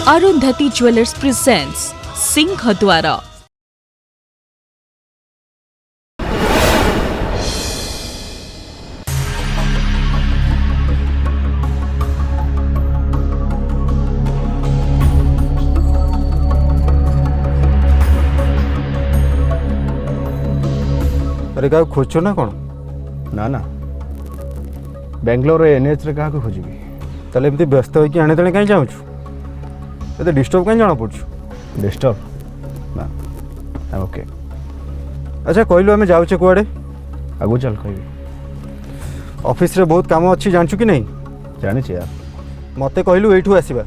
Arundhati jewellers presents सिंहद्वार। अरे क्या खोज ना कौन ना ना बेंगलोर एनएच रे क्या खोजी ताले एमती व्यस्त होइकी आने तेणे कहीं जाऊँ ये डिस्टर्ब कहीं जाना पड़छ डिस्टर्ब ना ओके। अच्छा कहलु आम जाऊे कुआड़े आगु चल कह ऑफिस रे बहुत काम अच्छी जानचु कि नहीं जानी यार मते कहलु एठू आसीबा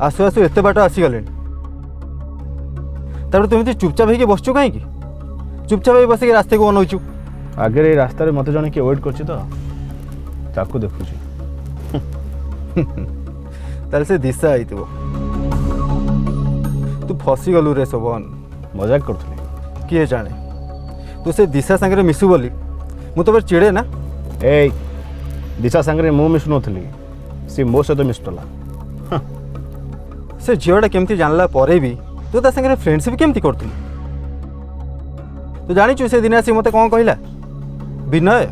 आसु आसु एते बाट आसीगले तापर तुम चुपचाप होगी बसचु कहीं चुपचाप बस रास्ते को अनौचु आगे रास्तार मत जन किए वेट कर देखु ताले से दिशा आई तू फसी गलु रे सोबन मजाक करुली किए जाने तू से दिशा सांगे मिसु बोली मु तो चिड़े ना ए दिशा सांगे मु मिसु नी सी मो सहित मिसुला से झीटा केमती जानला परे भी तू ता सांगे फ्रेंडशिप केमती करतु तू जानिचु से दिन आसी मते कौन कहला विनय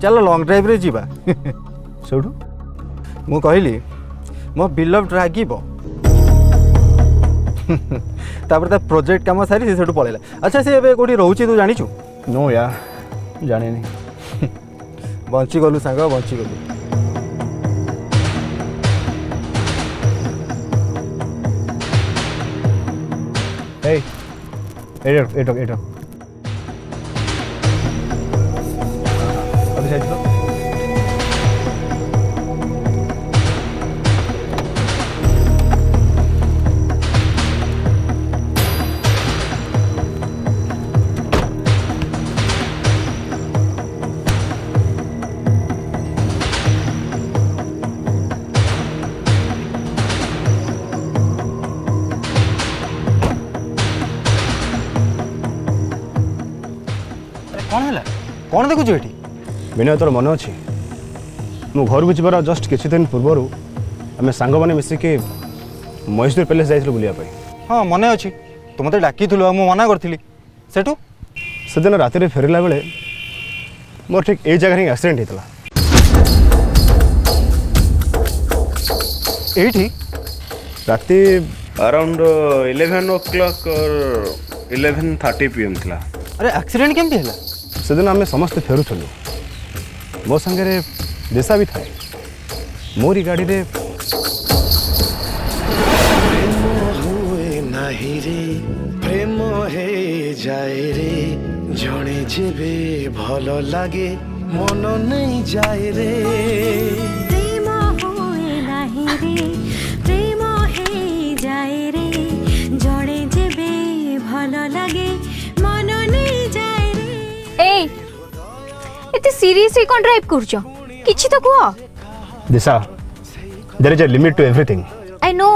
चल लॉन्ग ड्राइव रे जीवा सेठू मु कहली मो बिलव्ड रागिबो तापर ता प्रोजेक्ट काम सारी से सेठू पळेला। अच्छा से एबे कोठी रहउची तू जानिचु नो यार जाने नहीं बंची गलु सांग बंची गलु ए एटो एटो अभी साइड तो कौन है कौन देखु ये विनय तोर मन अच्छी मु घर को जीवार जस्ट किसी दिन पूर्वर आम सांग मैंने मिसिकी महेश्वर पैलेस जाइलु बुलिया हाँ मन अच्छी तू मत डाकी मु मना करी सेठू से दिन राति फेरला बेले मोर ठीक ए जगह एक्सीडेंट होता एठी राति अराउंड 11 o'clock और 11:30 PM था। अरे एक्सीडेंट केमती है से दिन आम समस्ते फेरुलु मो सांगे दिशा भी थाए मोरी गाड़ी रे प्रेम हे जाए रे जड़े जेबे भल लागे मन नहीं जाए रे प्रेम होए नाही रे प्रेम हे जाए रे जड़े जेबे भल लागे मन नहीं जाए रे। ए इते सीरियसली कोन ड्राइव करछो किछि तो कुह दिशा there is a limit to everything I know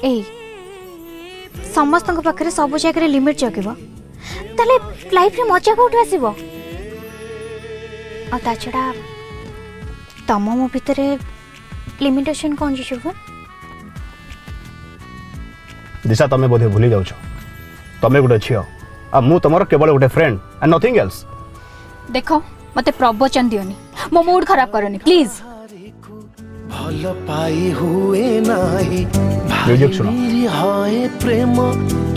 ए समस्त पाखे सब जगह लिमिट जगह ताले लाइफ रे मजा कोठ आसीबो आ ता छडा तम मो भितरे लिमिटेशन कोन जी छुबो दिशा तमे बोधे भूली जाउछो तमे गुटे छियो आ मु तमरो केवल गुटे फ्रेंड एंड नथिंग एल्स। देखो मते प्रवचन दियोनी मो मूड खराब करनी प्लीज भल पाई हुए नाही म्यूजिक सुनो हाय प्रेम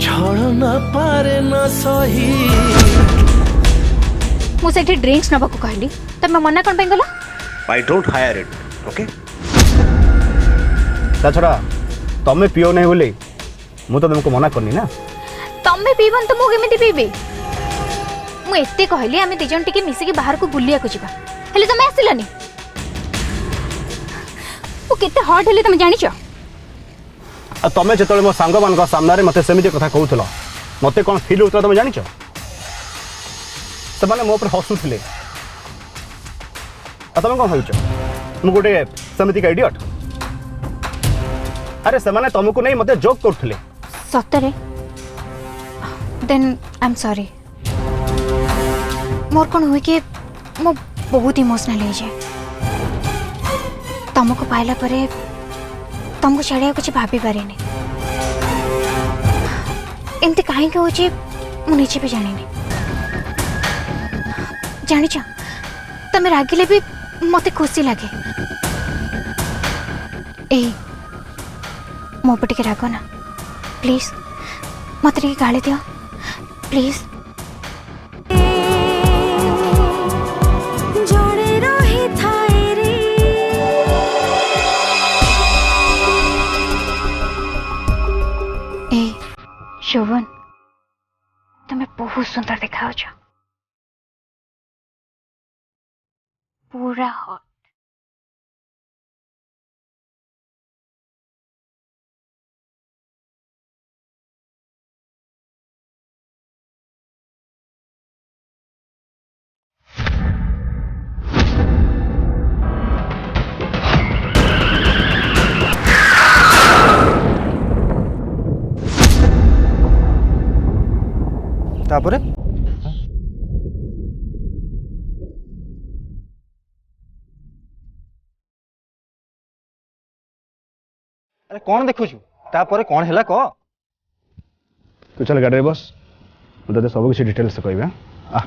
छड़ न पारे न सही मु सेठी ड्रिंक्स नबा को कहली तमे मना कोन पे गला I don't hire it okay ताछड़ा तमे पियो नहीं बोले मु तो तुमको मना करनी ना तमे पीबन तो मु केमिति पीबे मु एते कहली आमे दिजन टिके मिसी के बाहर को बुलिया को जिबा हेले तमे आसिलानी ओ केते हॉट हेले तमे जानि छ आ तमे जेतले मो सांग मान का सामने रे मते सेमिति कथा कहउथलो मते कोन फील होतला तमे जानि छ त माने मो पर हसुथले आ तमे कोन भाबिछ मु गोटे सेमिति का इडियट अरे से माने तुमको नहीं मते जोक करथले सतरे देन आई एम सॉरी मोर कोन हुई कि मो बहुत इमोशनल है जे तुमको पाइला परे तुमको छाड़ा कुछ भाभी पारे एमती कहीं हो मुझे भी जानी जानी तुम रागिले भी मत खुशी लगे मो पे राग ना प्लीज मत गाली दियो प्लीज जड़े रही थाए रे शोभन तुम्हें बहुत सुंदर देखा पूरा हॉट तापरे अरे कौन देखुछु तापरे कौन हैला कह तू चल गाड़ी बस मुझे सब किसी डिटेल्स कहबे आ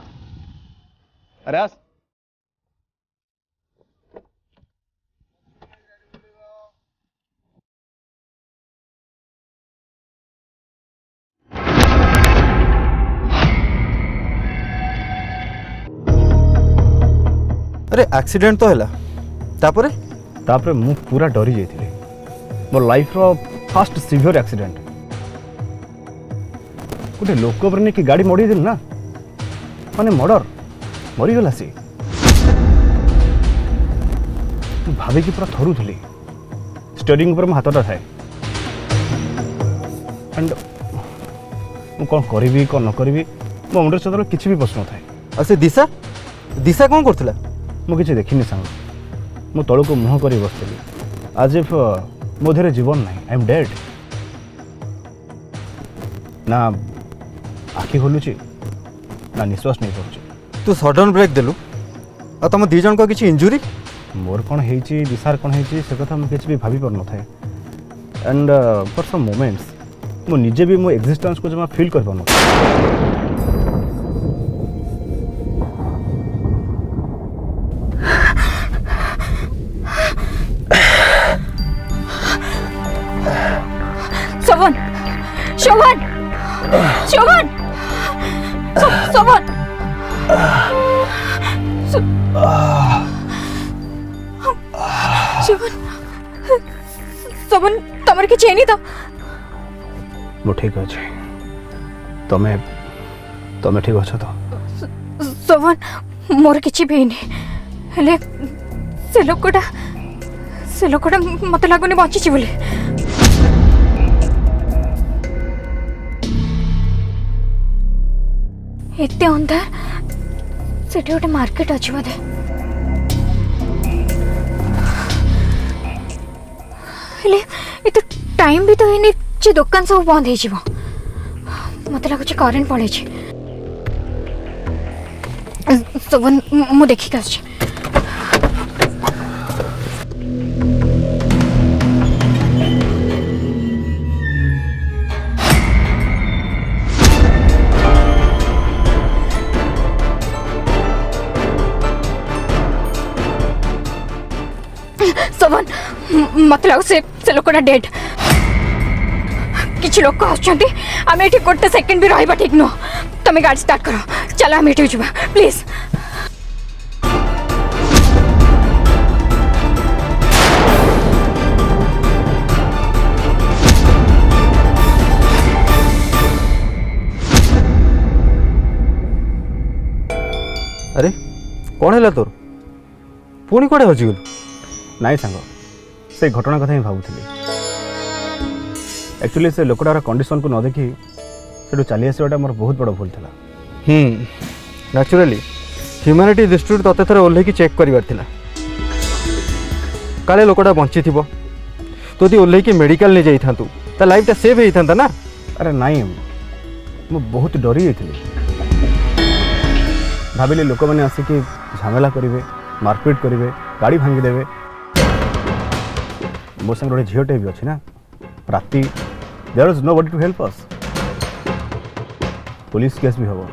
अरे आस अरे एक्सीडेंट तो हैला तापरे तापर मु पूरा डरी जाइए मो life row first severe accident गोटे लोक नहीं कि गाड़ी मड़ी दिल ना माने मर्डर मरीगला सी भाभी कि पूरा थरुली स्टीयरिंग पर हाथटा थाए एंड मु कौन करी कौन न करी मो मुंडे सदर किसी भी प्रश्न थाए और से दिशा दिशा कौन करथिला मु किसी देखिनी सांग मु तल को मुह कर बसली आज इफ मो देहरे जीवन ना आई एम डेड ना आखि खोलुची ना निश्वास नहीं पड़ुची तू सडन ब्रेक देलु और तुम दी जन को किसी इंजुरी मोर कौन है दिशार कौन है से कथा मुझे किसी भी भाभी पार न थाए एंड फॉर सम मोमेंट्स मु निजे भी मो एक्जिस्टेंस को जमा फील कर पार न शोभन शोभन शोभन शोभन शोभन शोभन तमर के चेनी तो मो ठीक अच्छे तमें तमें ठीक अच्छ तो शोभन मोर किछि भी नहीं हेले से लोकटा मत लागुनी बची बोली एते अंधार सेठी गोटे मार्केट अच्छी बोधे हेले ये तो टाइम भी तो है जे दुकान सब बंद हो मत लगुच करेन्ट पड़े सब मु देखिक आस सोवन मत लग से लोकटा डेड किछि लोक आछंती आमे एठी गोटे सेकंड भी रहबा ठीक न तमे गाड़ी स्टार्ट करो चल आमे एठी जुबा प्लीज अरे कौन है तोर पुणी कड़े हजिगल नाई सांग से घटना कथा ही भावुली एक्चुअली से लोकटार कंडीशन को न देखी से चली आसवाटा मोर बहुत बड़ भूल था नेचुराली ह्यूमैनिटी दृष्टि तते थोड़े ओह्लैकी चेक कर काले लोकटा बंची थी तो दी ओह्लैकी मेडिकल नहीं जाई थांतु ता लाइफटा सेव होई थांता ना अरे नाई मु बहुत डरी जाइए भाविली लोक मैंने आसिक झमेला करेंगे मारपिट करेंगे गाड़ी भांगी देवे मो संग गोटे झीटे भी अच्छी ना राति there is nobody to help us police case भी हम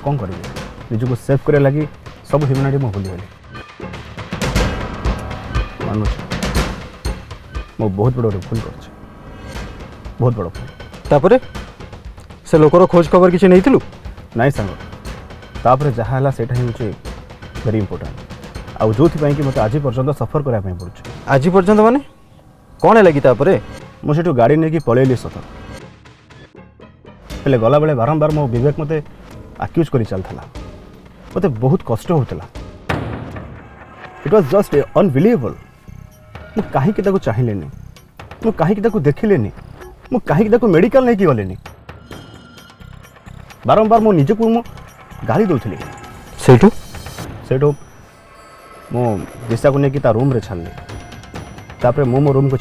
कौन करेंगे निज को सेव करे लगी सब ह्यूमानिटी मो भूली गली मानुच मो बहुत बड़ भूल कर बहुत बड़ भूल तापरे से लोकर खोज खबर किसी नहीं थिलु नाई सांग तापर जहाँ है सेटा ही वेरी इंपोर्टेंट आउ जो कि मत आज पर्यंत सफर करने पड़े आज पर्यंत माने कौन है लगी तापरे मुझे गाड़ी नहीं पलैली सत हेल्ले गला बेले बारंबार मो विवेक मते आक्यूज कर चलता मत बहुत कष्ट होता इट वाज जस्ट अनबिलीवेबल मु कहीं चाहिए मु कहीं देखिले मु कहीं मेडिकल नहीं कि गले बारंबार मो निज को गाली दूसरी सेठू मो दिशा को लेकिन रूम रे छाड़ी तापर मो रूम को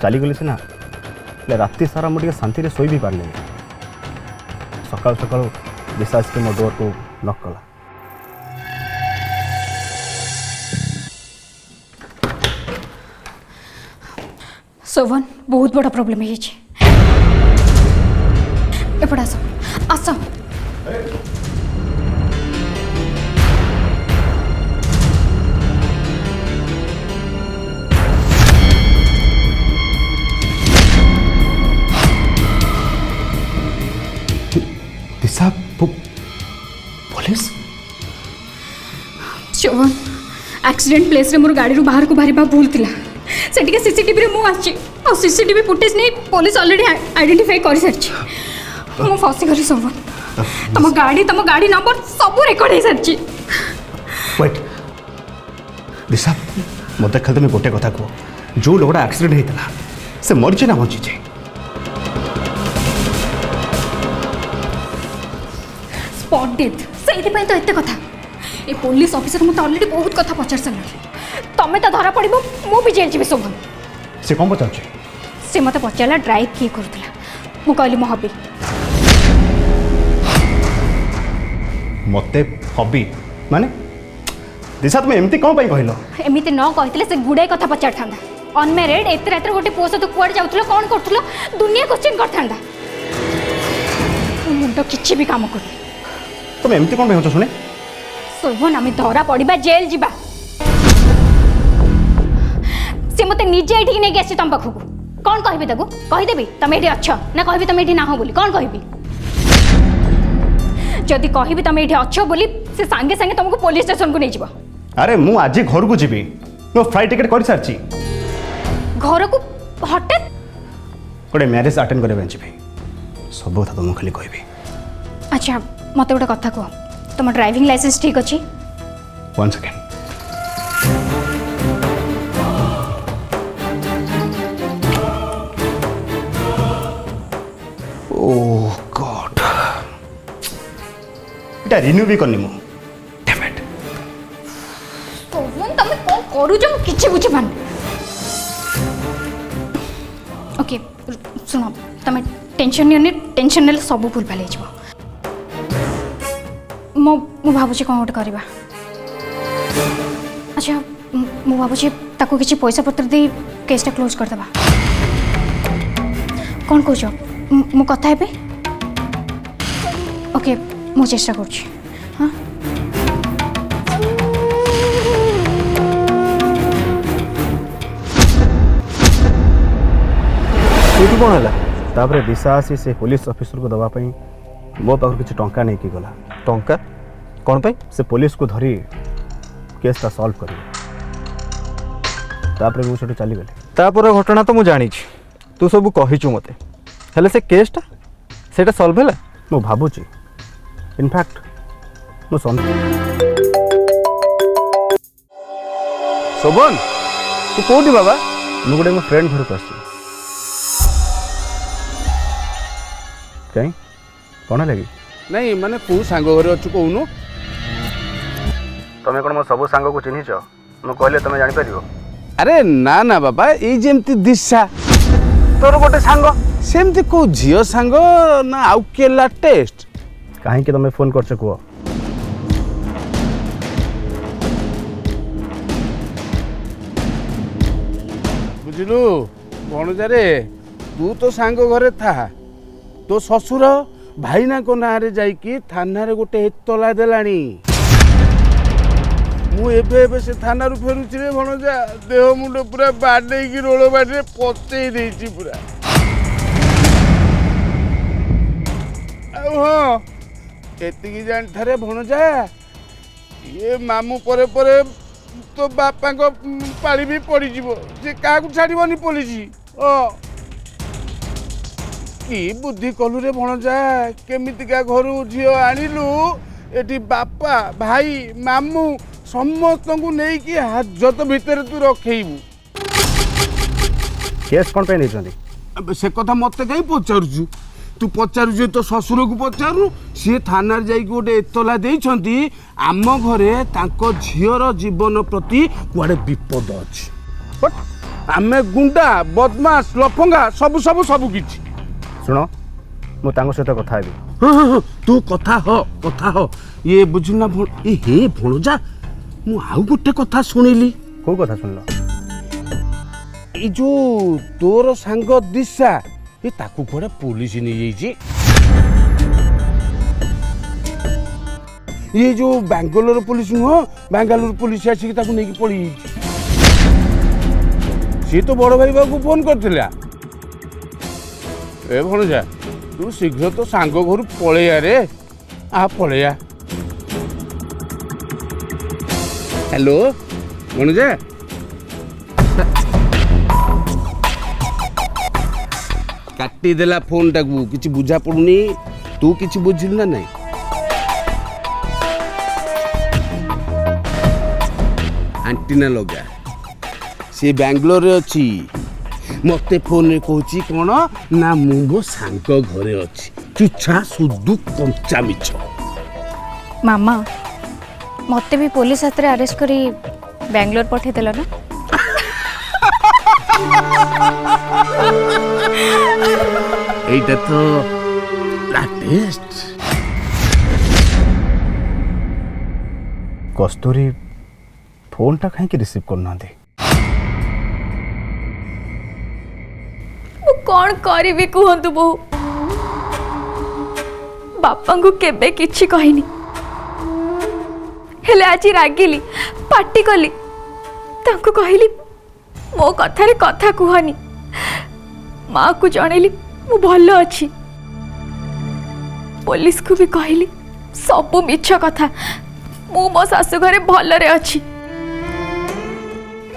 चलीगली सीना राति सारा मुझे शांति रे सोई भी पारे सकाल सकाल दिशा आसिक मो डोर को नॉक कला सोवन बहुत बड़ा प्रॉब्लम है एपट आस आस दिशा पुलिस शोभन एक्सीडेंट प्लेस रे मोर गाड़ी रू बाहर को बाहरिबा भूल थिला सेटिके सीसीटीवी रे मु आछि और सीसीटीवी फुटेज नहीं पुलिस ऑलरेडी आइडेंटिफाई कर सरछि मु फसी गरी शोभन तम गाड़ी नंबर सब रेकॉर्ड है सरछि वेट दिशा मते खाली तुम गोटे कथा कह जो लोगटा एक्सीडेंट होता से मरीचे ना बचीचे स्पॉट डेथ से तो एते कथा ए पुलिस ऑफिसर मत ऑलरेडी बहुत कथा पचार सारे तमें तो धरा पड़ो मु भी जेल जी शोभन से कौन पचार से मत पचारा ड्राइव किए करूला मु कहली मो हबी मते हबी माने दिशा तुम एमती कौन कहल एमती न कहते से गुड़ाए कथा पचार था अनमेरिड एत रात गोटे पुओ सहित कुआड़े जाऊल कौन करूल दुनिया क्वेश्चन करता मुंड किसी भी काम कर तुम एमती कौन हो शुणे शोभन आम धरा पड़ा जेल जीवा सी मत निजे ये नहीं आसी तुम पाखक कौन कहि कहीदेवी तुम ये अच्छ ना कहि तुम ये ना बोली कौन कहि जदि कहि तुम ये अच्छ बोली से सांगे सांगे तुमको पुलिस स्टेशन को नहीं जीव अरे मु आज घर को जीवी मो फ्लाइट टिकट कर सारी घर को हठात गोटे मैरिज अटेंड करबा जीवी सब कथा तुम खाली कहबी अच्छा मत गोटे कथा कह तुम ड्राइविंग लाइसेंस ठीक अच्छी 1 सेकेंड ओह गॉड इटा रिन्यू भी करनी मु डैम इट तुम कौन करूछ मु किछि बुझी पान ओके सुनो तुम टेंशन नहीं टेंशन नेले सब भूल भाल हो मु भावुची कौन गोटे करवा अच्छा मु भावुची ताको किछि पैसा पत्र दे केसटा क्लोज कर देबा कौन कहछ मु कथा हेबे ओके मु चेष्टा करछि हां तू कौन है तापर दिशा आसी से पुलिस ऑफिसर को दवा पई मो पाखर किछि टंका नहीं की गला टंका कौन पाई से पुलिस को धरी केसटा सॉल्व करी तापर मु सेठू चली गली तापर घटना तो मु जानी तू सब कहिचु मते हेले से केसटा सेटा सॉल्व हैला मु भाबुची इनफैक्ट मु शोभन तू कोठी बाबा मु गोटे मो फ्रेंड घर को आसी कहीं कौन लगी नहीं माने को सांग घर अच्छु कहूनु तुम्हें कौन मो सब सांग को चिन्हिच मु कहले तुम जानि परिबो अरे ना ना बाबा ये जेमती दिशा तोर गोटे सांग सेमती को झियो सांग ना आउ के लेटेस्ट कहीं कि तुम्हें फोन करछ को ବୁଝିଲୁ ଭଣଜାରେ ତୁ ତ ସାଙ୍ଗ ଘରେ ଥା ତୋ ଶ୍ୱଶୁର ଭାଇନାଙ୍କ ନାଁରେ ଯାଇକି ଥାନାରେ ଗୋଟେ ଏତଲା ଦେଲାଣି। ମୁଁ ଏବେ ଏବେ ସେ ଥାନାରୁ ଫେରୁଛି ରେ ଭଣଜା, ଦେହ ମୁଣ୍ଡ ପୁରା ବାଡ଼େଇକି ରୋଳ ବାଡ଼ିରେ ପଚେଇ ଦେଇଛି ପୁରା। ଆଉ ହଁ ଏତିକି ଜାଣିଥାରେ ଭଣଜା, ଇଏ ମାମୁଁ ପରେ ପରେ ତୋ ବାପାଙ୍କ ପାଳି ବି ପଡ଼ିଯିବ, ସେ କାହାକୁ ଛାଡ଼ିବନି ପୋଲିସ। କି ବୁଦ୍ଧି କଲୁ ରେ ଭଣଜା, କେମିତିକା ଘରୁ ଝିଅ ଆଣିଲୁ, ଏଠି ବାପା ଭାଇ ମାମୁଁ ସମସ୍ତଙ୍କୁ ନେଇକି ହାଜତ ଭିତରେ ତୁ ରଖେଇବୁ। କେସ୍ କ'ଣ ପାଇଁ ନେଇଛନ୍ତି? ସେ କଥା ମତେ କାହିଁ ପଚାରୁଛୁ? ତୁ ପଚାରୁଛୁ ତୋ ଶ୍ୱଶୁରକୁ ପଚାରୁ। ସିଏ ଥାନାରେ ଯାଇକି ଗୋଟେ ଏତଲା ଦେଇଛନ୍ତି ଆମ ଘରେ ତାଙ୍କ ଝିଅର ଜୀବନ ପ୍ରତି କୁଆଡ଼େ ବିପଦ ଅଛି। ଆମେ ଗୁଣ୍ଡା ବଦମାସ ଲଫଙ୍ଗା ସବୁ ସବୁ ସବୁ କିଛି। ଶୁଣ, ମୁଁ ତାଙ୍କ ସହିତ କଥା ହେବି। ହଁ ତୁ କଥା ହ ଇଏ ବୁଝିଲ ନା ହେ ଭଣଜା, ମୁଁ ଆଉ ଗୋଟେ କଥା ଶୁଣିଲି। କେଉଁ କଥା ଶୁଣିଲ? ଏଇ ଯୋଉ ତୋର ସାଙ୍ଗ ଦିଶା, ଏ ତାକୁ କୁଆଡ଼େ ପୋଲିସ ନେଇଯାଇଛି। ଇଏ ଯୋଉ ବାଙ୍ଗାଲୋର ପୋଲିସ ନୁହଁ, ବାଙ୍ଗାଲୋର ପୋଲିସ ଆସିକି ତାକୁ ନେଇକି ପଳେଇଯାଇଛି। ସିଏ ତ ବଡ଼ ଭାଇ ବାବୁକୁ ଫୋନ କରିଥିଲା। ଏ ଭଣଜା ତୁ ଶୀଘ୍ର ତ ସାଙ୍ଗ ଘରୁ ପଳେଇଆ ରେ, ପଳେଇଆ। ହ୍ୟାଲୋ ଭଣଜା, କାଟିଦେଲା ଫୋନଟାକୁ। କିଛି ବୁଝା ପଡୁନି, ତୁ କିଛି ବୁଝିଲୁ ନା ନାଇଁ? ଆଣ୍ଟିନା ଲଗା, ସେ ବାଙ୍ଗାଲୋରରେ ଅଛି। ମତେ ଫୋନରେ କହୁଛି କ'ଣ ନା ମୁଁ ମୋ ସାଙ୍ଗ ଘରେ ଅଛି। ଚୁଛା ସୁଦୁ କଞ୍ଚା ମିଛ। ମାମା ମତେ ବି पुलिस हाथ में अरेस्ट करी बेंगलोर पठेदेल ना। এইটা তো টেস্ট। कस्तूरी फोनटा कहीं रिसीव करना। कौन करी कहतु बहु, बापा को केबे किछि कहनी, हेले आज रागिली पार्टी कली, तांको कहली मो कथारे कथा कहनी। माँ को जनइली मु भल अच्छी, पुलिस को भी कहली सबू मिछ कथा, मु मो शाशु घरे भलरे अच्छी।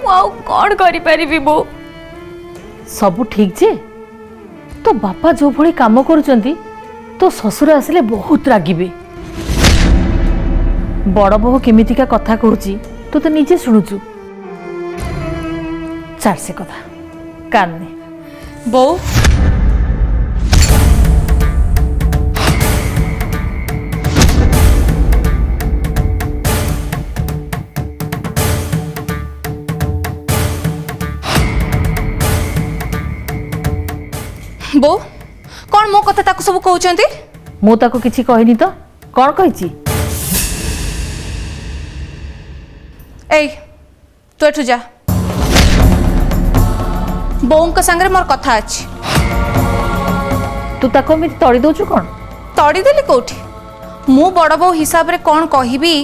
मु कौन करि परिबी बो? सब ठीक जे तो बापा जो भली काम करुचंती तो ससुर आसिले बहुत रागिबे। बड़ बहु केमितिका कथा कहूची तू तो निजे शुणुचु। चार से कथा कान्ने बो बो कौन मो कथा ताको सब कहउचंती? मु ताको किछि कहनी तो कौन कहिछि? ए तू एठु जा, बोंक संगे मोर कथा अछि। तू ताको मिति तड़ी दोछु कोन? तड़ी देली कोठी? मु बड़ बो हिसाब रे कौन कहिबी,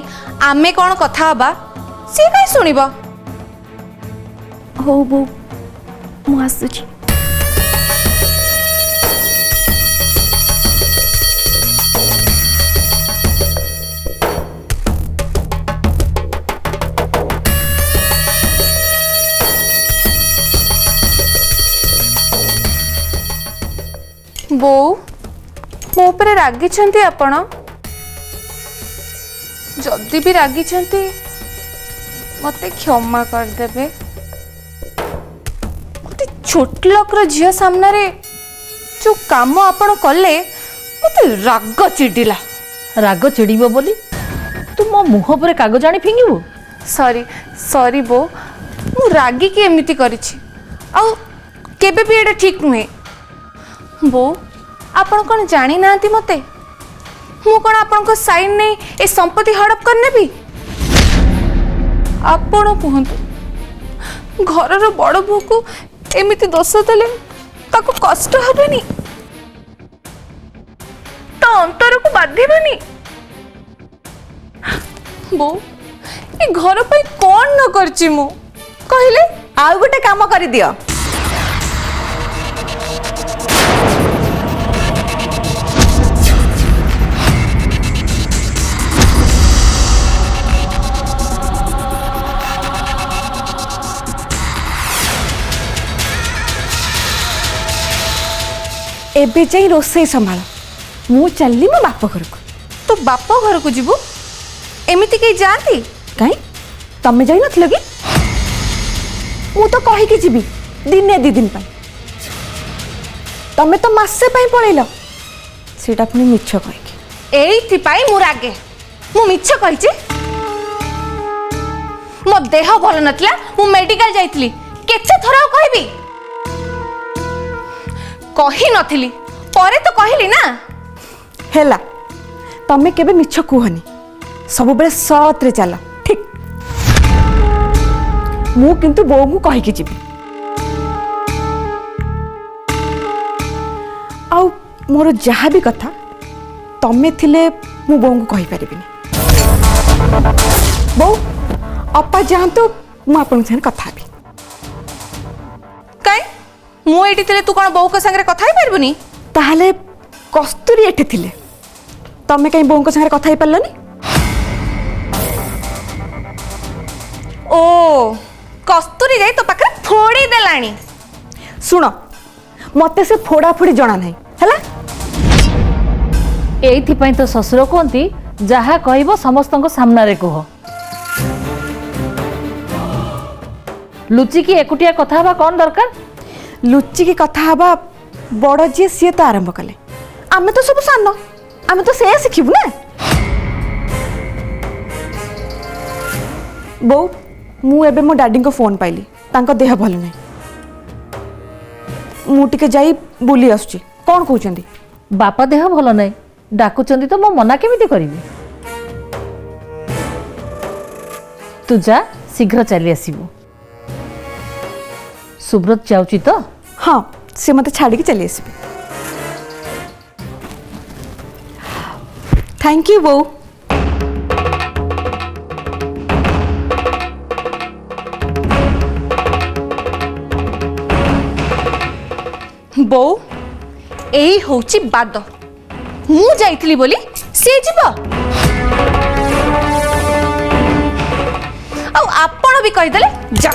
आमे कौन कथा हबा सी काई सुनिबो। हो बो मु आसुची। बो मो ऊपर रागी छंती आपण? जदि भी रागी छंती मते क्षमा कर देबे। गोटे छोट लोकर झियो सामने रे जो काम आपण कले मते राग चिडिला। राग चिड़ीबो बोली तू मो मुह पर कागज आनी फिंगिबो? सॉरी सॉरी बो, मु रागी की एमिति करिछि आ केबे भी एटा ठीक नुहे। बो आपण कौन जानी नांती मते? मु कौन आपण को साइन नहीं ए संपत्ति हड़प करने भी? आपण कहंतु घरर बड़ बो को एमिति दोष देले ताको कष्ट हबेनी तो अंतर को बाधिबनी बो ए घर पे कौन न करची मु कहले आउ गोटे काम कर दियो एबे जाई रोसे संभाल मु चलली मो बाप घर को तो बाप घर को जीवु एमिति के जाती कहीं तमे जाई नथिल कि मु तो कहि के जीबी दिने दी दिन पाई तमे तो मासे पाई पळैलो सेटा पुनी मिछ कहि के एइथि पाई मु रागे मु मिछ कहिछि मो देह भल नथिला मु मेडिकल जाइतली केते थरा कहबी कहि नथिली परे तो कहली ना हेला तमे केबे मिछ कुहनी सब बेले सत रे चल ठीक मु किंतु बो को कहि के जीबी आउ मोर जहा भी कथा तमे थिले मु बो को कहि परिबिनी बो अपा जानतो मु आपन संग कथा भी काई मु एठी थिले तू कोन बहू के संगे कथा ही परबुनी ताहले कस्तूरी एठी थिले तमे कहीं बो को संग कथा ही परलनी ओ कस्तूरी जाई तो पाखरे फोड़ी देलानी सुन मते से फोड़ा फोड़ी जणा नहीं हैला एइथिपाई तो ससुर कहती जहा कहब समस्त सामने कह लुचि की एकुटिया कथा हवा कौन दरकार लुचि की कथा हवा बड़ जी सी तो आरंभ कले आमे तो सब सान आमे तो से शिखिबु ना बो मु एबे मो डैडी को फोन पाइली तांको देह भल नहीं मु टिके जाई बुली आसुची कोन कहउचंदी बापा देह भल नहीं डाकुचंदी तो मो मना केमिति करिवि तू जा शीघ्र चली आसीबु सुब्रत जाउची तो हाँ से मते छाड़ी के चली आसीबे थैंक यू बो बो एई होची बाद मु जाइतली बोली से जीव आ आपण भी कहि देले जा